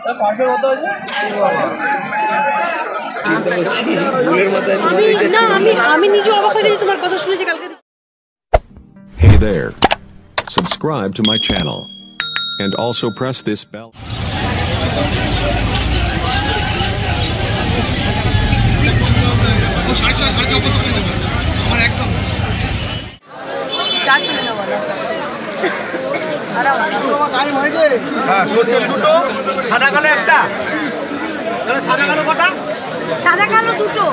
Hey there. Subscribe to my channel. And also press this bell. সাদা কালো দুটো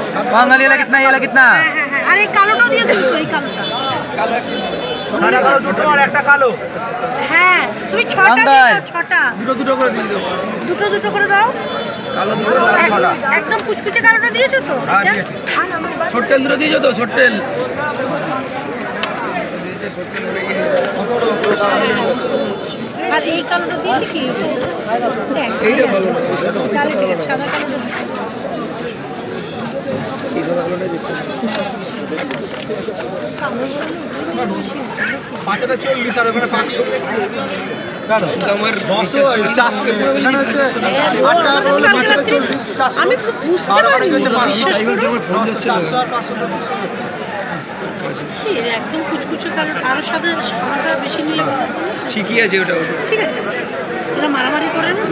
कितना ये कितना আর এই কালোটা দিয়ে দিই এই কালোটা সাদা কালো দুটো আর একটা কালো হ্যাঁ তুমি ছটা দিও ছটা দুটো করে দিয়ে দাও দুটো করে দাও কালো দুটো আর ছটা একদম কুচকুচে কালোটা দিয়েছো তো হ্যাঁ ঠিক আছে ছোট তেল দুটো দিয়েছো তো ছোট তেল আর এই কালোটা দিয়েছি কি এইটা ভালো তাহলে ঠিক আছে সাদা কালোটা পাঁচটা 40 আর ওখানে 500 আমি বুঝতে পারিনি একদম কুচকুচে কালো আরো সাদা বেশি নিলে ঠিকই আছে ওটা ঠিক আছে এরা মারামারি করে না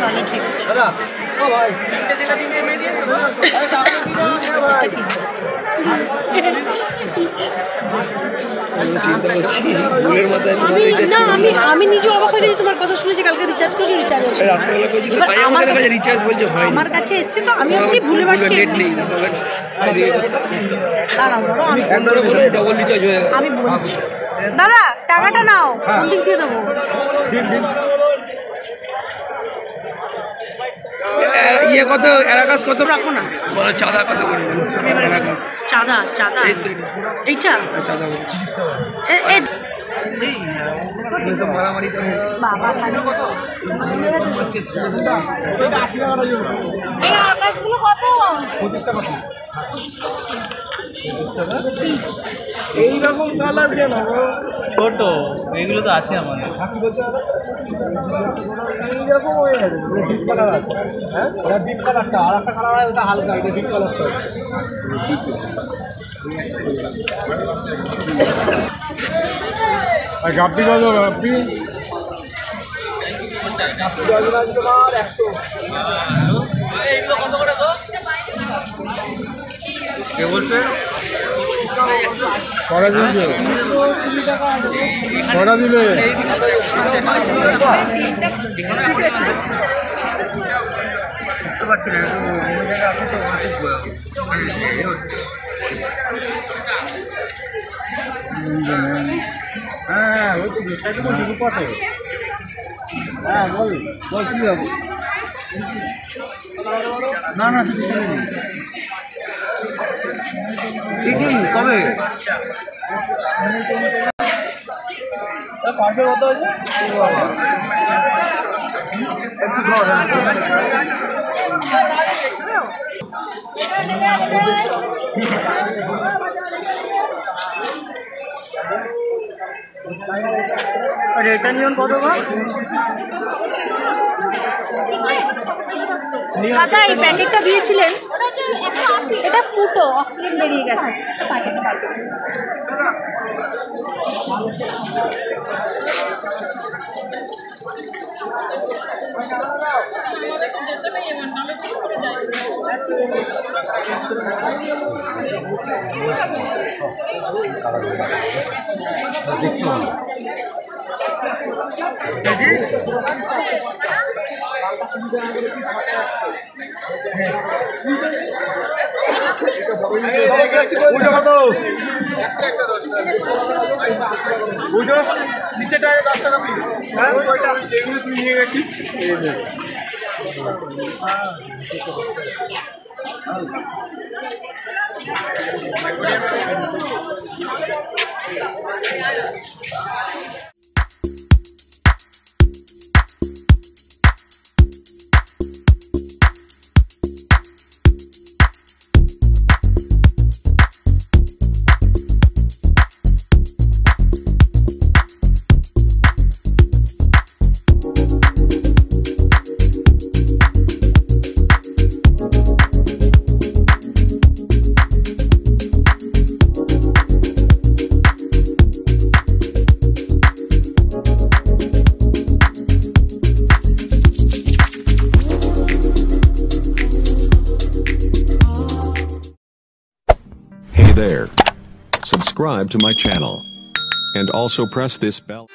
তাহলে ঠিক আছে আমি নিজে অবাক হয়ে গেছি তোমার কথা শুনেছি কালকে রিচার্জ করেছি আমার কাছে এসছে তো আমি হচ্ছে ভুলে আমি বলছি দাদা টাকাটা নাও কোন দিক দিয়ে দেবো ইয়ে কত এলাকাস কত রাখো না বলো চাঁদা কত করে চাঁদা এইটা চাঁদা বলছি মারামারি করে বাবা ভালো এইরকম কালার কেন ছোট এগুলো তো আছে আমাদের এইরকম হয়ে গেছে ডিপ কালার আছে হ্যাঁ ওটা ডিপ কালারটা আর একটা কালার ওটা হালকা এটা ডিপ কালারটা আর গাপ্পি কত গাপ্পি তোমার 100 এইগুলো কত করে গো কে বলছে কটা দিলে কটা দিলে হ্যাঁ ওই তো কত হ্যাঁ বল কি যাবো না ঠিকই কবে পাশে কত আছে আর এটা নিয়ন কত দাদা এই প্যাকেটটা দিয়েছিলেন এটা ফুটো অক্সিজেন বেরিয়ে গেছে নিচেটা 10 টাকা পিস হ্যাঁ ওইটা যেগুলো তুই নিয়ে গেছিস there. Subscribe to my channel. And also press this bell.